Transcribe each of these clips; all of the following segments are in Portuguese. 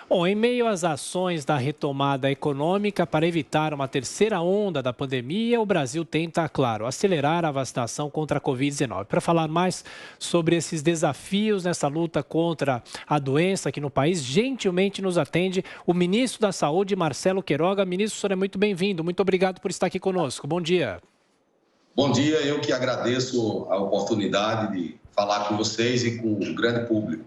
Bom, em meio às ações da retomada econômica para evitar uma terceira onda da pandemia, o Brasil tenta, claro, acelerar a vacinação contra a Covid-19. Para falar mais sobre esses desafios nessa luta contra a doença aqui no país, gentilmente nos atende o ministro da Saúde, Marcelo Queiroga. Ministro, o senhor é muito bem-vindo. Muito obrigado por estar aqui conosco. Bom dia. Bom dia, eu que agradeço a oportunidade de falar com vocês e com o grande público,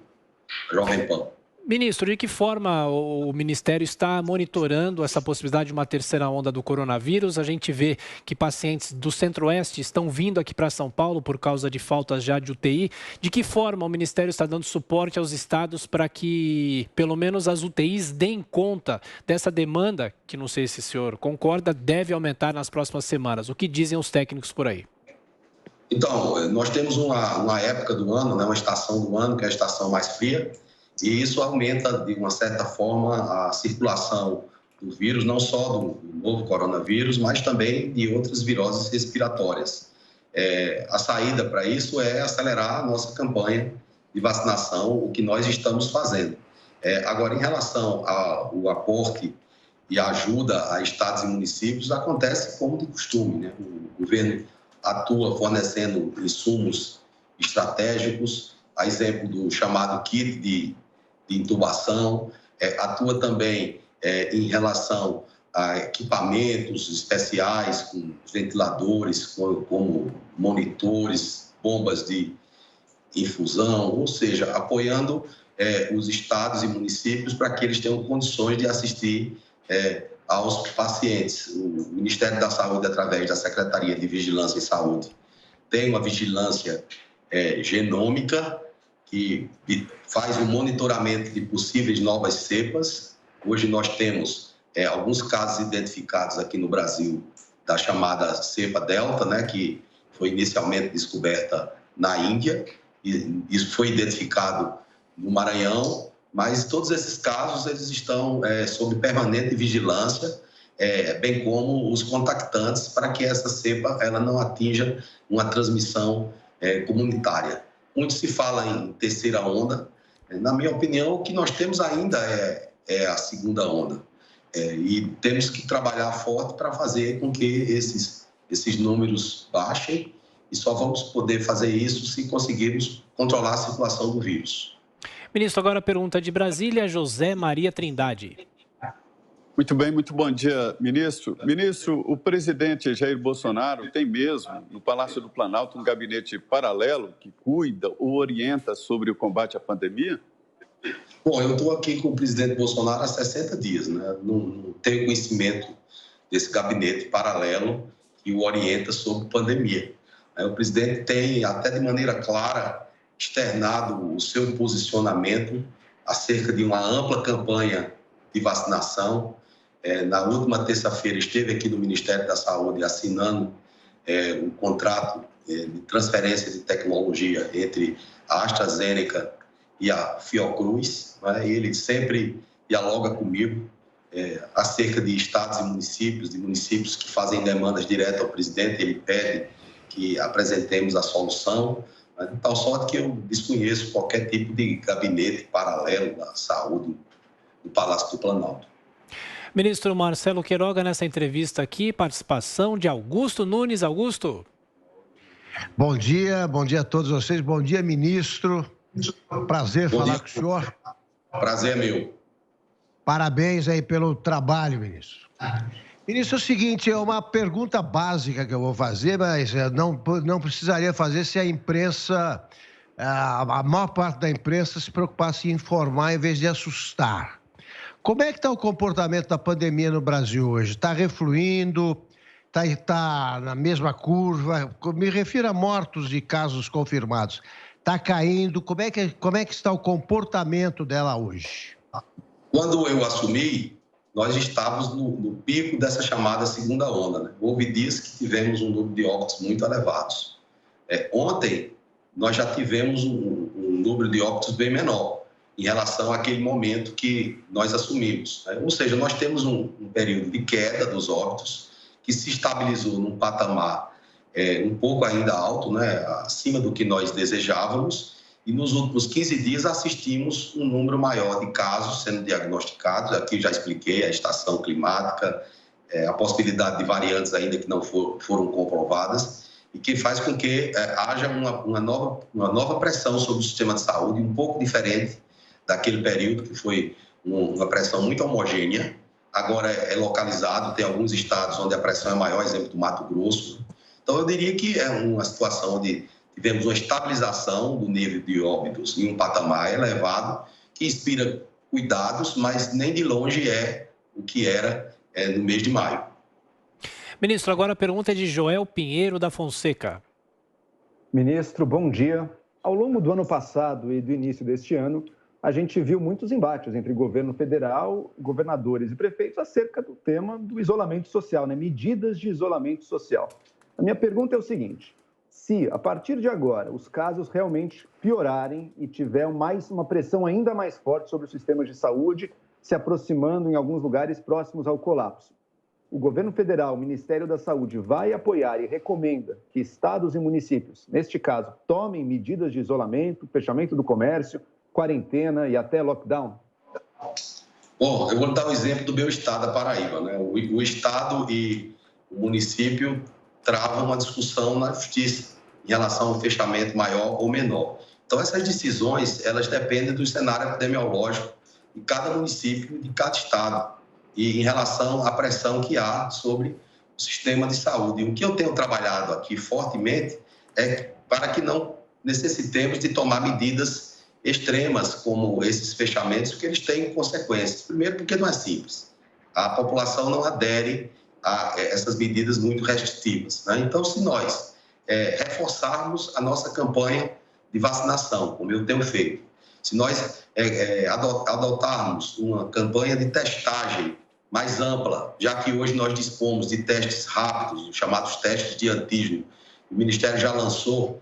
Jovem Pan. Ministro, de que forma o Ministério está monitorando essa possibilidade de uma terceira onda do coronavírus? A gente vê que pacientes do Centro-Oeste estão vindo aqui para São Paulo por causa de faltas já de UTI. De que forma o Ministério está dando suporte aos estados para que, pelo menos, as UTIs deem conta dessa demanda, que não sei se o senhor concorda, deve aumentar nas próximas semanas? O que dizem os técnicos por aí? Então, nós temos uma época do ano, né, uma estação do ano, que é a estação mais fria, e isso aumenta, de uma certa forma, a circulação do vírus, não só do novo coronavírus, mas também de outras viroses respiratórias. A saída para isso é acelerar a nossa campanha de vacinação, o que nós estamos fazendo. Agora, em relação ao aporte e ajuda a estados e municípios, acontece como de costume, né? O governo atua fornecendo insumos estratégicos, a exemplo do chamado kit de intubação, atua também em relação a equipamentos especiais, com ventiladores, como monitores, bombas de infusão, ou seja, apoiando os estados e municípios para que eles tenham condições de assistir aos pacientes. O Ministério da Saúde, através da Secretaria de Vigilância em Saúde, tem uma vigilância genômica, que faz o monitoramento de possíveis novas cepas. Hoje nós temos alguns casos identificados aqui no Brasil da chamada cepa Delta, né, que foi inicialmente descoberta na Índia, e isso foi identificado no Maranhão, mas todos esses casos eles estão sob permanente vigilância, bem como os contactantes, para que essa cepa ela não atinja uma transmissão comunitária. Muito se fala em terceira onda. Na minha opinião, o que nós temos ainda é a segunda onda. E temos que trabalhar forte para fazer com que esses números baixem, e só vamos poder fazer isso se conseguirmos controlar a circulação do vírus. Ministro, agora a pergunta de Brasília, José Maria Trindade. Muito bem, muito bom dia, ministro. Ministro, o presidente Jair Bolsonaro tem mesmo, no Palácio do Planalto, um gabinete paralelo que cuida ou orienta sobre o combate à pandemia? Bom, eu estou aqui com o presidente Bolsonaro há 60 dias, né? Não tenho conhecimento desse gabinete paralelo que o orienta sobre pandemia. O presidente tem, até de maneira clara, externado o seu posicionamento acerca de uma ampla campanha de vacinação. Na última terça-feira esteve aqui no Ministério da Saúde assinando um contrato de transferência de tecnologia entre a AstraZeneca e a Fiocruz. Né? Ele sempre dialoga comigo acerca de estados e municípios, de municípios que fazem demandas diretas ao presidente. Ele pede que apresentemos a solução, de tal sorte que eu desconheço qualquer tipo de gabinete paralelo da saúde no Palácio do Planalto. Ministro Marcelo Queiroga, nessa entrevista aqui, participação de Augusto Nunes. Augusto. Bom dia a todos vocês. Bom dia, ministro. Prazer falar com o senhor. Prazer é meu. Parabéns aí pelo trabalho, ministro. Ministro, é o seguinte, é uma pergunta básica que eu vou fazer, mas não precisaria fazer se a imprensa, a maior parte da imprensa se preocupasse em informar em vez de assustar. Como é que está o comportamento da pandemia no Brasil hoje? Está refluindo? Está na mesma curva? Me refiro a mortos e casos confirmados. Está caindo? Como é que está o comportamento dela hoje? Quando eu assumi, nós estávamos no pico dessa chamada segunda onda. Né? Houve dias que tivemos um número de óbitos muito elevados. Ontem, nós já tivemos um número de óbitos bem menor em relação àquele momento que nós assumimos. Né? Ou seja, nós temos um período de queda dos óbitos que se estabilizou num patamar um pouco ainda alto, né? Acima do que nós desejávamos, e nos últimos 15 dias assistimos um número maior de casos sendo diagnosticados. Aqui já expliquei a estação climática, a possibilidade de variantes ainda que não foram comprovadas, e que faz com que haja uma nova pressão sobre o sistema de saúde, um pouco diferente daquele período que foi uma pressão muito homogênea. Agora é localizado, tem alguns estados onde a pressão é maior, exemplo do Mato Grosso. Então, eu diria que é uma situação onde tivemos uma estabilização do nível de óbitos em um patamar elevado, que inspira cuidados, mas nem de longe é o que era no mês de maio. Ministro, agora a pergunta é de Joel Pinheiro da Fonseca. Ministro, bom dia. Ao longo do ano passado e do início deste ano, a gente viu muitos embates entre governo federal, governadores e prefeitos acerca do tema do isolamento social, medidas de isolamento social. A minha pergunta é o seguinte: se, a partir de agora, os casos realmente piorarem e tiver uma pressão ainda mais forte sobre os sistemas de saúde, se aproximando em alguns lugares próximos ao colapso, o governo federal, o Ministério da Saúde, vai apoiar e recomenda que estados e municípios, neste caso, tomem medidas de isolamento, fechamento do comércio, quarentena e até lockdown? Bom, eu vou dar o exemplo do meu estado, a Paraíba, né? O estado e o município travam uma discussão na justiça em relação ao fechamento maior ou menor. Então, essas decisões, elas dependem do cenário epidemiológico de cada município e de cada estado, e em relação à pressão que há sobre o sistema de saúde. O que eu tenho trabalhado aqui fortemente é para que não necessitemos de tomar medidas extremas como esses fechamentos, porque eles têm consequências. Primeiro, porque não é simples. A população não adere a essas medidas muito restritivas, né? Então, se nós reforçarmos a nossa campanha de vacinação, como eu tenho feito, se nós adotarmos uma campanha de testagem mais ampla, já que hoje nós dispomos de testes rápidos, chamados testes de antígeno, o Ministério já lançou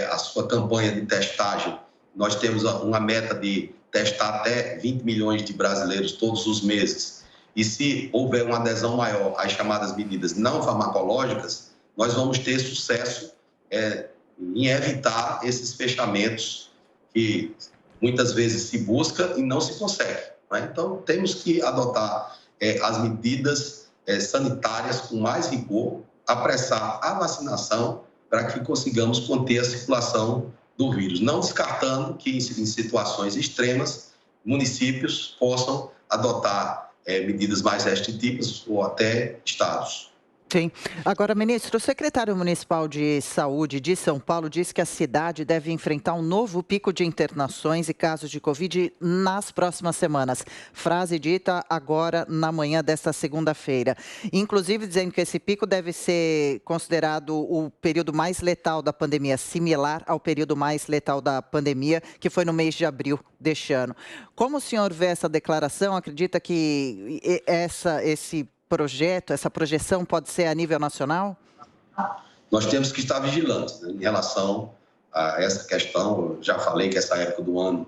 a sua campanha de testagem. Nós temos uma meta de testar até 20 milhões de brasileiros todos os meses. E se houver uma adesão maior às chamadas medidas não farmacológicas, nós vamos ter sucesso em evitar esses fechamentos que muitas vezes se busca e não se consegue, né? Então, temos que adotar as medidas sanitárias com mais rigor, apressar a vacinação para que consigamos conter a circulação do vírus, não descartando que em situações extremas municípios possam adotar medidas mais restritivas ou até estados. Sim. Agora, ministro, o secretário municipal de saúde de São Paulo disse que a cidade deve enfrentar um novo pico de internações e casos de Covid nas próximas semanas. Frase dita agora na manhã desta segunda-feira. Inclusive dizendo que esse pico deve ser considerado o período mais letal da pandemia, similar ao período mais letal da pandemia, que foi no mês de abril deste ano. Como o senhor vê essa declaração? Acredita que esse projeto, essa projeção pode ser a nível nacional? Nós temos que estar vigilantes, né, em relação a essa questão. Eu já falei que essa época do ano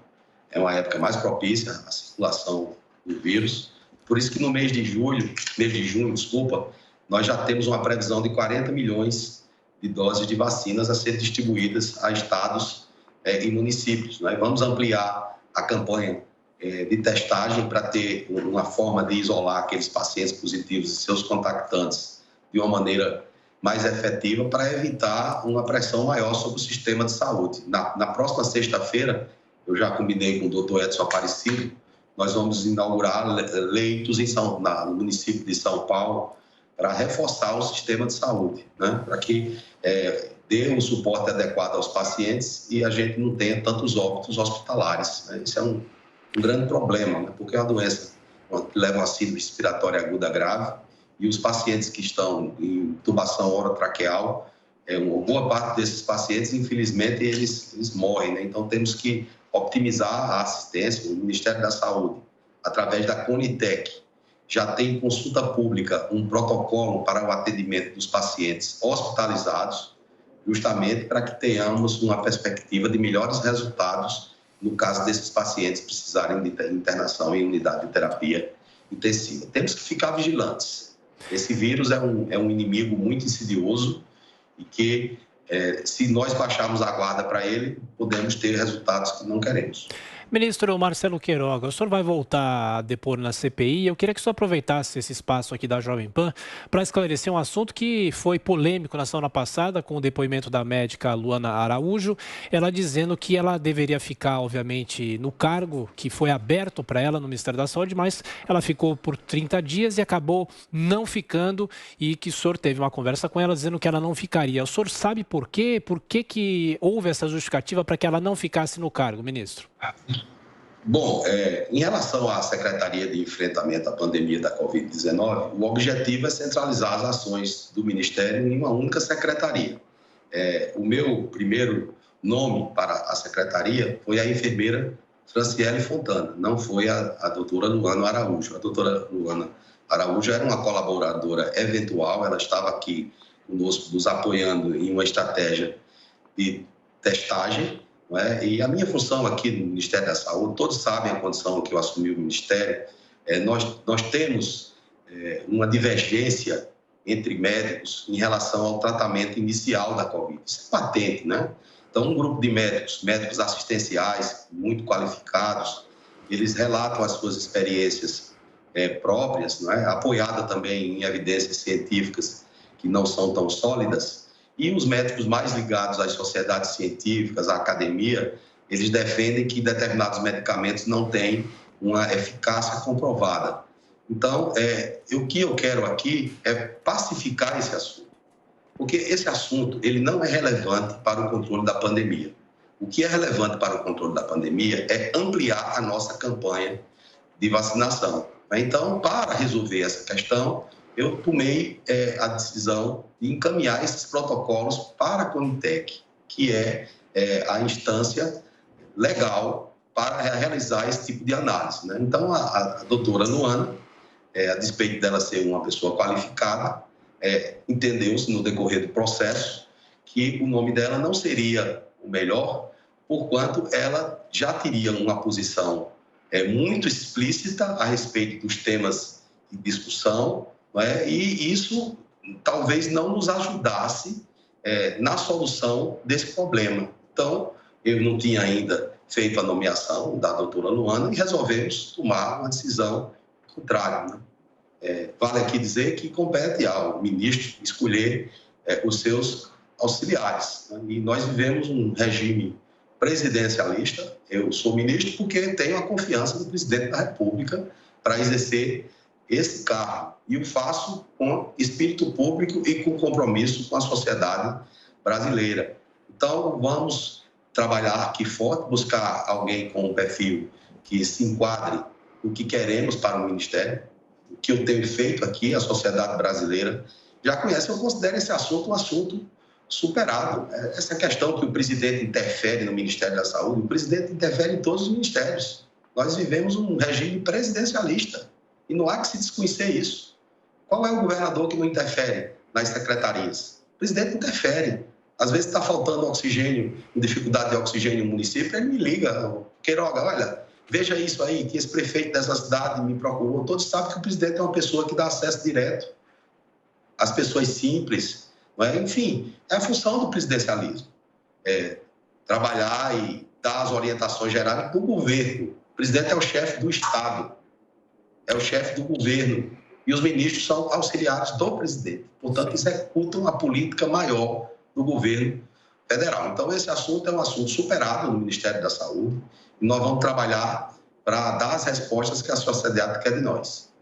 é uma época mais propícia à circulação do vírus. Por isso que no mês de junho, nós já temos uma previsão de 40 milhões de doses de vacinas a ser distribuídas a estados e municípios, né? Vamos ampliar a campanha de testagem para ter uma forma de isolar aqueles pacientes positivos e seus contactantes de uma maneira mais efetiva para evitar uma pressão maior sobre o sistema de saúde. Na próxima sexta-feira, eu já combinei com o doutor Edson Aparecido, nós vamos inaugurar leitos no município de São Paulo para reforçar o sistema de saúde, né? Para que dê um suporte adequado aos pacientes e a gente não tenha tantos óbitos hospitalares, né? Isso é um grande problema, né? Porque é uma doença que leva uma síndrome respiratória aguda grave e os pacientes que estão em intubação orotraqueal, uma boa parte desses pacientes, infelizmente, eles morrem, né? Então, temos que optimizar a assistência. O Ministério da Saúde, através da Conitec, já tem em consulta pública um protocolo para o atendimento dos pacientes hospitalizados, justamente para que tenhamos uma perspectiva de melhores resultados no caso desses pacientes precisarem de internação em unidade de terapia intensiva. Temos que ficar vigilantes. Esse vírus é um inimigo muito insidioso e que se nós baixarmos a guarda para ele, podemos ter resultados que não queremos. Ministro Marcelo Queiroga, o senhor vai voltar a depor na CPI. Eu queria que o senhor aproveitasse esse espaço aqui da Jovem Pan para esclarecer um assunto que foi polêmico na semana passada com o depoimento da médica Luana Araújo. Ela dizendo que ela deveria ficar, obviamente, no cargo que foi aberto para ela no Ministério da Saúde, mas ela ficou por 30 dias e acabou não ficando e que o senhor teve uma conversa com ela dizendo que ela não ficaria. O senhor sabe por quê? Por que houve essa justificativa para que ela não ficasse no cargo, ministro? Bom, em relação à Secretaria de Enfrentamento à Pandemia da Covid-19, o objetivo é centralizar as ações do Ministério em uma única secretaria. O meu primeiro nome para a secretaria foi a enfermeira Franciele Fontana, não foi a doutora Luana Araújo. A doutora Luana Araújo era uma colaboradora eventual, ela estava aqui conosco, nos apoiando em uma estratégia de testagem. E a minha função aqui no Ministério da Saúde, todos sabem a condição que eu assumi o Ministério, nós temos uma divergência entre médicos em relação ao tratamento inicial da Covid. Isso é patente, né? Então, um grupo de médicos assistenciais, muito qualificados, eles relatam as suas experiências próprias, né? Apoiada também em evidências científicas que não são tão sólidas. E os médicos mais ligados às sociedades científicas, à academia, eles defendem que determinados medicamentos não têm uma eficácia comprovada. Então, o que eu quero aqui é pacificar esse assunto, porque esse assunto ele não é relevante para o controle da pandemia. O que é relevante para o controle da pandemia é ampliar a nossa campanha de vacinação. Então, para resolver essa questão, eu tomei a decisão de encaminhar esses protocolos para a Conitec, que é a instância legal para realizar esse tipo de análise, né? Então, a doutora Luana, a despeito dela ser uma pessoa qualificada, entendeu-se no decorrer do processo que o nome dela não seria o melhor, porquanto ela já teria uma posição muito explícita a respeito dos temas de discussão, e isso talvez não nos ajudasse na solução desse problema. Então, eu não tinha ainda feito a nomeação da doutora Luana e resolvemos tomar uma decisão contrária, né? Vale aqui dizer que compete ao ministro escolher os seus auxiliares, né? E nós vivemos um regime presidencialista. Eu sou ministro porque tenho a confiança do presidente da República para exercer esse cargo, e o faço com espírito público e com compromisso com a sociedade brasileira. Então, vamos trabalhar aqui forte, buscar alguém com um perfil que se enquadre no que queremos para o Ministério. O que eu tenho feito aqui, a sociedade brasileira já conhece, eu considero esse assunto um assunto superado. Essa questão que o presidente interfere no Ministério da Saúde, o presidente interfere em todos os ministérios. Nós vivemos um regime presidencialista. E não há que se desconhecer isso. Qual é o governador que não interfere nas secretarias? O presidente interfere. Às vezes está faltando oxigênio, dificuldade de oxigênio no município, ele me liga, Queiroga, olha, veja isso aí, que esse prefeito dessa cidade me procurou. Todos sabem que o presidente é uma pessoa que dá acesso direto às pessoas simples. Enfim, é a função do presidencialismo. Trabalhar e dar as orientações gerais para o governo. O presidente é o chefe do Estado. É o chefe do governo, e os ministros são auxiliares do presidente. Portanto, executam a política maior do governo federal. Então, esse assunto é um assunto superado no Ministério da Saúde, e nós vamos trabalhar para dar as respostas que a sociedade quer de nós.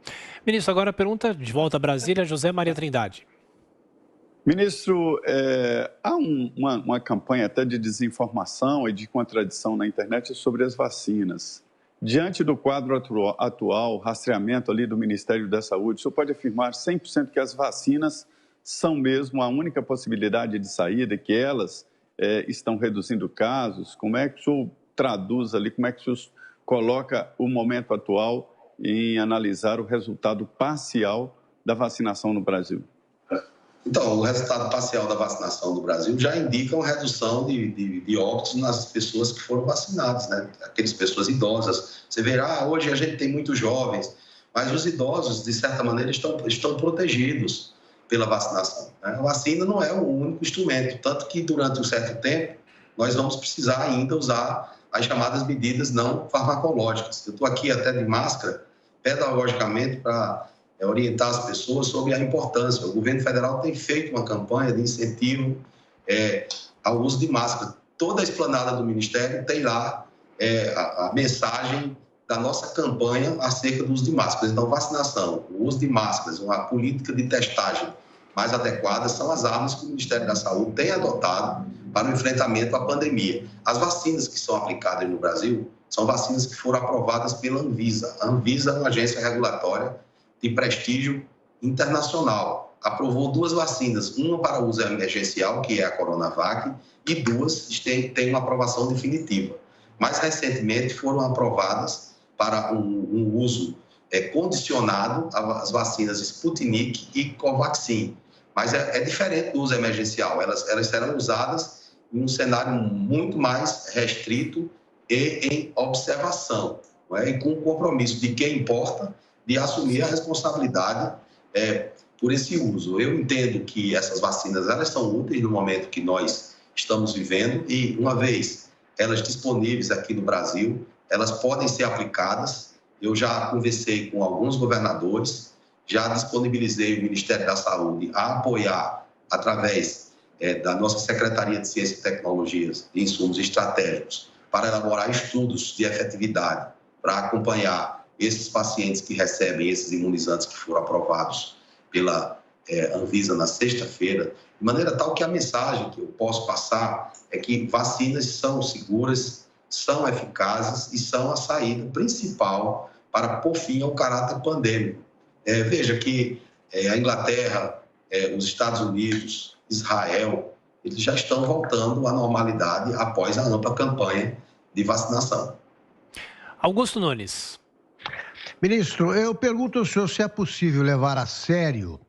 Ministro, agora a pergunta de volta a Brasília, José Maria Trindade. Ministro, há uma campanha até de desinformação e de contradição na internet sobre as vacinas. Diante do quadro atual, rastreamento ali do Ministério da Saúde, o senhor pode afirmar 100% que as vacinas são mesmo a única possibilidade de saída, que elas estão reduzindo casos? Como é que o senhor traduz ali, como é que o senhor coloca o momento atual em analisar o resultado parcial da vacinação no Brasil? Então, o resultado parcial da vacinação do Brasil já indica uma redução de óbitos nas pessoas que foram vacinadas, né? Aquelas pessoas idosas. Você verá, hoje a gente tem muitos jovens, mas os idosos, de certa maneira, estão protegidos. pela vacinação. Né? A vacina não é o único instrumento, tanto que durante um certo tempo nós vamos precisar ainda usar as chamadas medidas não farmacológicas. Eu estou aqui até de máscara, pedagogicamente, para orientar as pessoas sobre a importância. O governo federal tem feito uma campanha de incentivo ao uso de máscara. Toda a esplanada do Ministério tem lá a mensagem da nossa campanha acerca do uso de máscaras. Então, vacinação, o uso de máscaras, uma política de testagem mais adequada são as armas que o Ministério da Saúde tem adotado para o enfrentamento à pandemia. As vacinas que são aplicadas no Brasil são vacinas que foram aprovadas pela Anvisa. A Anvisa é uma agência regulatória de prestígio internacional. Aprovou 2 vacinas, uma para uso emergencial, que é a Coronavac, e 2 têm uma aprovação definitiva. Mais recentemente foram aprovadas para um uso condicionado às vacinas Sputnik e Covaxin. Mas é diferente do uso emergencial. Elas serão usadas em um cenário muito mais restrito e em observação, não é? E com o compromisso de quem importa de assumir a responsabilidade por esse uso. Eu entendo que essas vacinas elas são úteis no momento que nós estamos vivendo e, uma vez elas disponíveis aqui no Brasil, elas podem ser aplicadas. Eu já conversei com alguns governadores, já disponibilizei o Ministério da Saúde a apoiar, através da nossa Secretaria de Ciência e Tecnologias e Insumos Estratégicos, para elaborar estudos de efetividade, para acompanhar esses pacientes que recebem esses imunizantes que foram aprovados pela Anvisa na sexta-feira, de maneira tal que a mensagem que eu posso passar é que vacinas são seguras, são eficazes e são a saída principal para pôr fim ao caráter pandêmico. Veja que a Inglaterra, os Estados Unidos, Israel, eles já estão voltando à normalidade após a ampla campanha de vacinação. Augusto Nunes. Ministro, eu pergunto ao senhor se é possível levar a sério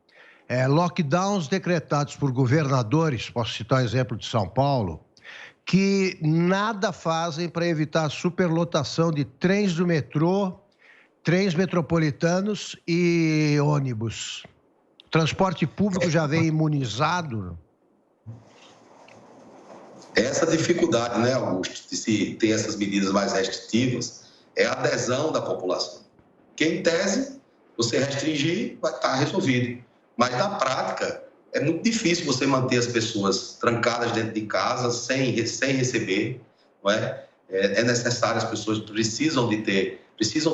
lockdowns decretados por governadores, posso citar o exemplo de São Paulo, que nada fazem para evitar a superlotação de trens do metrô, trens metropolitanos e ônibus. O transporte público já vem imunizado? Essa dificuldade, né, Augusto, de se ter essas medidas mais restritivas é a adesão da população. Que, em tese, você restringir, vai estar resolvido. Mas, na prática, é muito difícil você manter as pessoas trancadas dentro de casa, sem receber, não é? É necessário, as pessoas precisam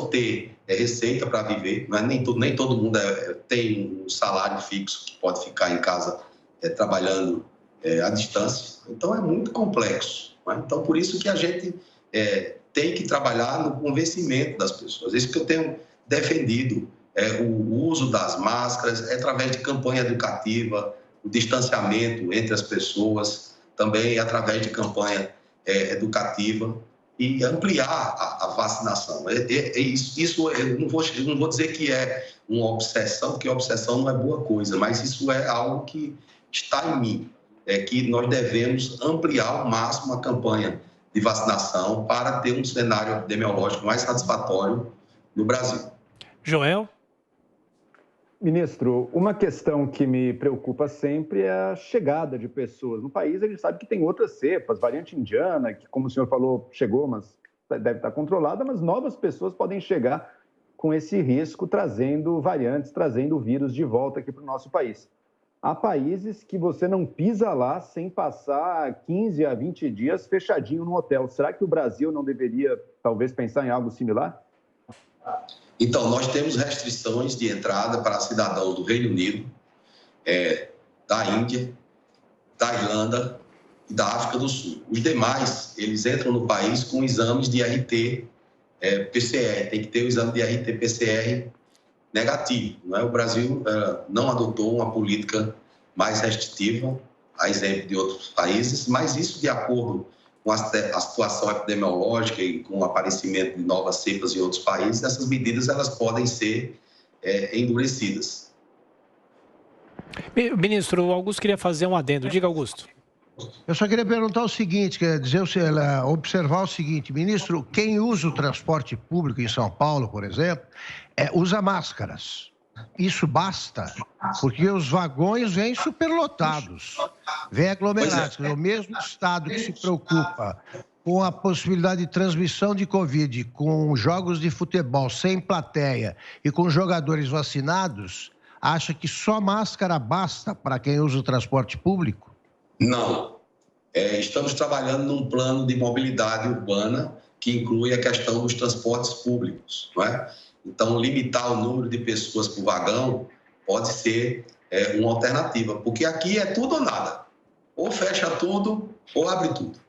ter receita para viver, não é? Nem todo mundo tem um salário fixo que pode ficar em casa trabalhando à distância. Então, é muito complexo. Não é? Então, por isso que a gente tem que trabalhar no convencimento das pessoas. Isso que eu tenho defendido, o uso das máscaras, através de campanha educativa, o distanciamento entre as pessoas, também através de campanha educativa e ampliar a vacinação. Isso eu não vou dizer que é uma obsessão, porque a obsessão não é boa coisa, mas isso é algo que está em mim, que nós devemos ampliar ao máximo a campanha de vacinação para ter um cenário epidemiológico mais satisfatório no Brasil. Joel? Ministro, uma questão que me preocupa sempre é a chegada de pessoas. No país, a gente sabe que tem outras cepas, variante indiana, que, como o senhor falou, chegou, mas deve estar controlada, mas novas pessoas podem chegar com esse risco, trazendo variantes, trazendo o vírus de volta aqui para o nosso país. Há países que você não pisa lá sem passar 15 a 20 dias fechadinho no hotel. Será que o Brasil não deveria, talvez, pensar em algo similar? Então, nós temos restrições de entrada para cidadãos do Reino Unido, da Índia, da Irlanda e da África do Sul. Os demais, eles entram no país com exames de RT-PCR. Tem que ter o exame de RT-PCR negativo. Não é? O Brasil não adotou uma política mais restritiva, a exemplo de outros países, mas isso de acordo com a situação epidemiológica e com o aparecimento de novas cepas em outros países, essas medidas elas podem ser endurecidas. Ministro, o Augusto queria fazer um adendo. Diga, Augusto. Eu só queria perguntar o seguinte, quer dizer, observar o seguinte, ministro, quem usa o transporte público em São Paulo, por exemplo, usa máscaras. isso basta? Porque os vagões vêm superlotados, vêm aglomerados. O mesmo Estado que se preocupa com a possibilidade de transmissão de Covid, com jogos de futebol sem plateia e com jogadores vacinados, acha que só máscara basta para quem usa o transporte público? Não. Estamos trabalhando num plano de mobilidade urbana que inclui a questão dos transportes públicos, não é? Então, limitar o número de pessoas por vagão pode ser uma alternativa, porque aqui é tudo ou nada. Ou fecha tudo, ou abre tudo.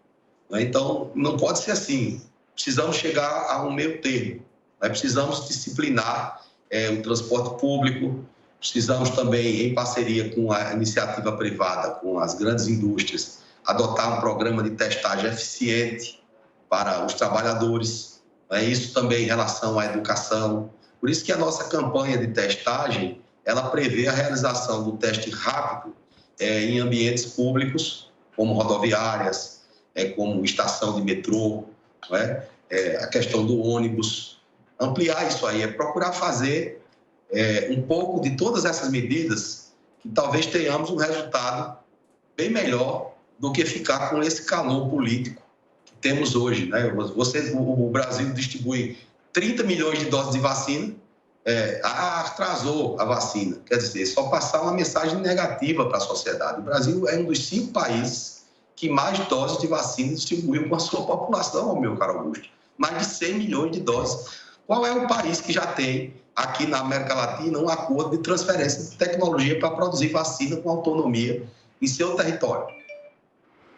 Então, não pode ser assim. Precisamos chegar a um meio termo. Precisamos disciplinar o transporte público, precisamos também, em parceria com a iniciativa privada, com as grandes indústrias, adotar um programa de testagem eficiente para os trabalhadores. Isso também em relação à educação. Por isso que a nossa campanha de testagem, ela prevê a realização do teste rápido em ambientes públicos, como rodoviárias, como estação de metrô, a questão do ônibus. Ampliar isso aí, procurar fazer um pouco de todas essas medidas que talvez tenhamos um resultado bem melhor do que ficar com esse calor político que temos hoje. O Brasil distribui 30 milhões de doses de vacina, atrasou a vacina. Quer dizer, só passar uma mensagem negativa para a sociedade. O Brasil é um dos 5 países que mais doses de vacina distribuiu com a sua população, meu caro Augusto. Mais de 100 milhões de doses. Qual é o país que já tem, aqui na América Latina, um acordo de transferência de tecnologia para produzir vacina com autonomia em seu território?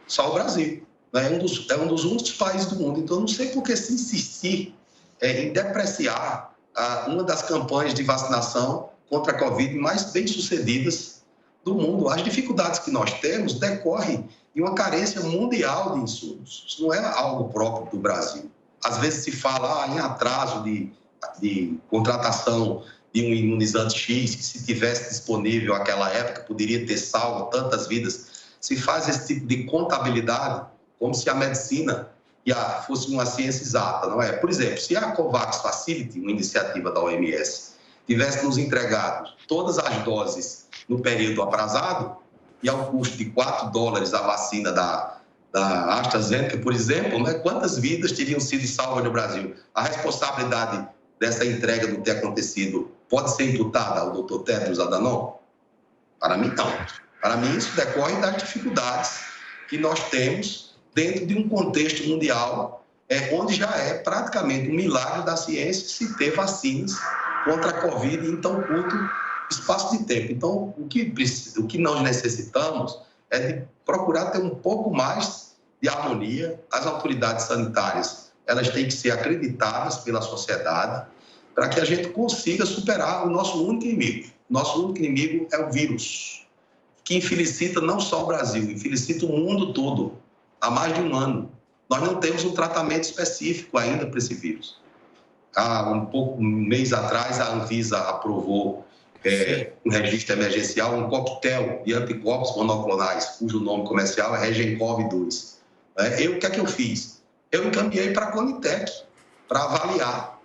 Só o Brasil. É um dos únicos países do mundo. Então, não sei por que se insistir em depreciar uma das campanhas de vacinação contra a Covid mais bem-sucedidas do mundo. As dificuldades que nós temos decorrem de uma carência mundial de insumos. Isso não é algo próprio do Brasil. Às vezes se fala em atraso de contratação de um imunizante X, que se tivesse disponível naquela época poderia ter salvo tantas vidas. Se faz esse tipo de contabilidade como se a medicina fosse uma ciência exata, não é? Por exemplo, se a COVAX Facility, uma iniciativa da OMS, tivesse nos entregado todas as doses no período aprazado e ao custo de $4 a vacina da AstraZeneca, por exemplo, quantas vidas teriam sido salvas no Brasil? A responsabilidade dessa entrega não ter acontecido pode ser imputada ao Dr. Tedros Adhanom? Para mim, não. Para mim, isso decorre das dificuldades que nós temos dentro de um contexto mundial onde já é praticamente um milagre da ciência se ter vacinas contra a Covid em tão curto espaço de tempo. Então, o que nós necessitamos é de procurar ter um pouco mais de harmonia. As autoridades sanitárias, elas têm que ser acreditadas pela sociedade para que a gente consiga superar o nosso único inimigo. Nosso único inimigo é o vírus, que infelicita não só o Brasil, infelicita o mundo todo há mais de um ano. Nós não temos um tratamento específico ainda para esse vírus. Há um mês atrás, a Anvisa aprovou um registro emergencial, um coquetel de anticorpos monoclonais, cujo nome comercial é Regencov-2. O que é que eu fiz? Eu encaminhei para a Conitec para avaliar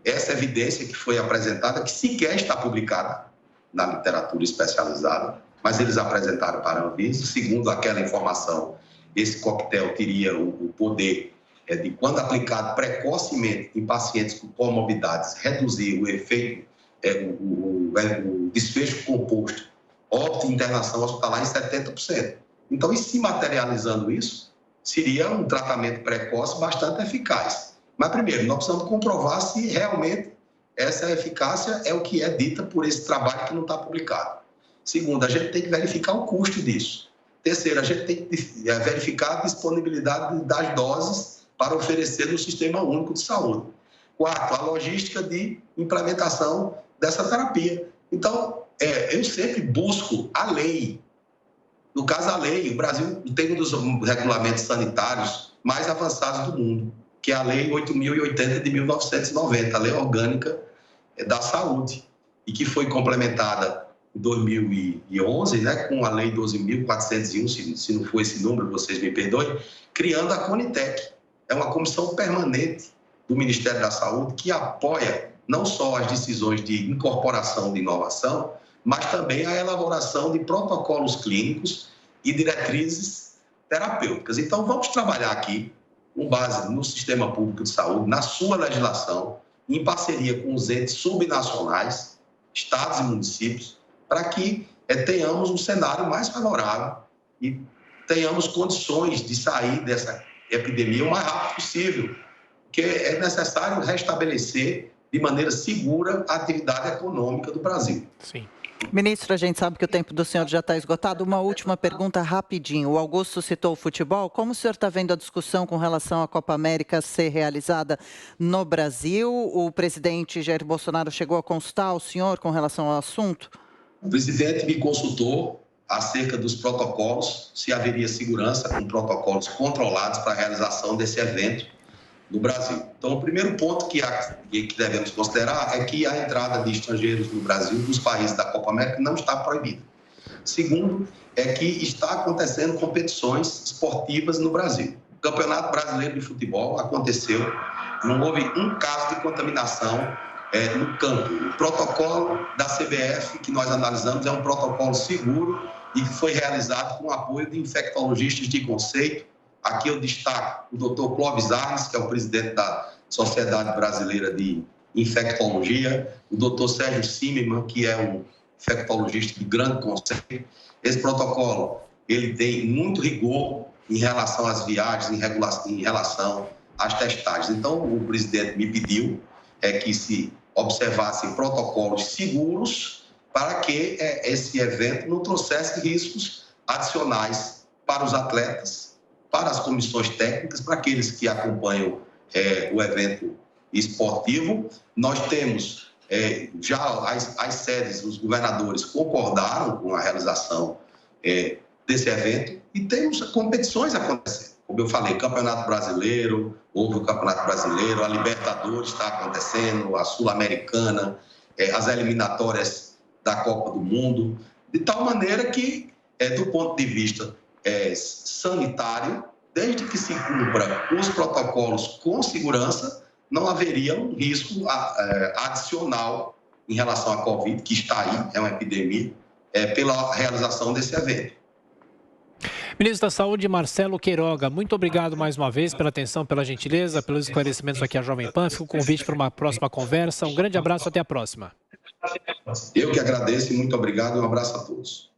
essa evidência que foi apresentada, que sequer está publicada na literatura especializada, mas eles apresentaram para a Anvisa. Segundo aquela informação, esse coquetel teria o poder de, quando aplicado precocemente em pacientes com comorbidades, reduzir o efeito, o desfecho composto, óbito e internação hospitalar em 70%. Então, e se materializando isso, seria um tratamento precoce bastante eficaz. Mas, primeiro, nós precisamos comprovar se realmente essa eficácia é o que é dita por esse trabalho que não está publicado. Segundo, a gente tem que verificar o custo disso. Terceiro, a gente tem que verificar a disponibilidade das doses para oferecer no Sistema Único de Saúde. Quarto, a logística de implementação dessa terapia. Então, eu sempre busco a lei. No caso, a lei, o Brasil tem um dos regulamentos sanitários mais avançados do mundo, que é a Lei 8.080 de 1990, a Lei Orgânica da Saúde, e que foi complementada em 2011, com a Lei 12.401, se não for esse número, vocês me perdoem, criando a Conitec. É uma comissão permanente do Ministério da Saúde que apoia não só as decisões de incorporação de inovação, mas também a elaboração de protocolos clínicos e diretrizes terapêuticas. Então, vamos trabalhar aqui, com base no sistema público de saúde, na sua legislação, em parceria com os entes subnacionais, estados e municípios, para que tenhamos um cenário mais favorável e tenhamos condições de sair dessa epidemia o mais rápido possível, porque é necessário restabelecer de maneira segura a atividade econômica do Brasil. Sim. Ministro, a gente sabe que o tempo do senhor já está esgotado. Uma última pergunta rapidinho. O Augusto citou o futebol. Como o senhor está vendo a discussão com relação à Copa América ser realizada no Brasil? O presidente Jair Bolsonaro chegou a consultar o senhor com relação ao assunto? O presidente me consultou acerca dos protocolos, se haveria segurança com protocolos controlados para a realização desse evento no Brasil. Então, o primeiro ponto que devemos considerar é que a entrada de estrangeiros no Brasil, dos países da Copa América, não está proibida. Segundo, é que está acontecendo competições esportivas no Brasil. O Campeonato Brasileiro de Futebol aconteceu, não houve um caso de contaminação no campo. O protocolo da CBF que nós analisamos é um protocolo seguro e que foi realizado com o apoio de infectologistas de conceito. Aqui eu destaco o Dr. Clóvis Arnes, que é o presidente da Sociedade Brasileira de Infectologia, o Dr. Sérgio Zimmermann, que é um infectologista de grande conceito. Esse protocolo ele tem muito rigor em relação às viagens, em relação às testagens. Então, o presidente me pediu que se observassem protocolos seguros para que esse evento não trouxesse riscos adicionais para os atletas, para as comissões técnicas, para aqueles que acompanham o evento esportivo. Nós temos já as sedes, os governadores concordaram com a realização desse evento e temos competições acontecendo. Como eu falei, Campeonato Brasileiro, houve o Campeonato Brasileiro, a Libertadores está acontecendo, a Sul-Americana, as eliminatórias da Copa do Mundo, de tal maneira que, do ponto de vista sanitário, desde que se cumpra os protocolos com segurança, não haveria um risco adicional em relação à Covid, que está aí, é uma epidemia, pela realização desse evento. Ministro da Saúde, Marcelo Queiroga, muito obrigado mais uma vez pela atenção, pela gentileza, pelos esclarecimentos aqui à Jovem Pan. Fico o convite para uma próxima conversa. Um grande abraço, até a próxima. Eu que agradeço e muito obrigado e um abraço a todos.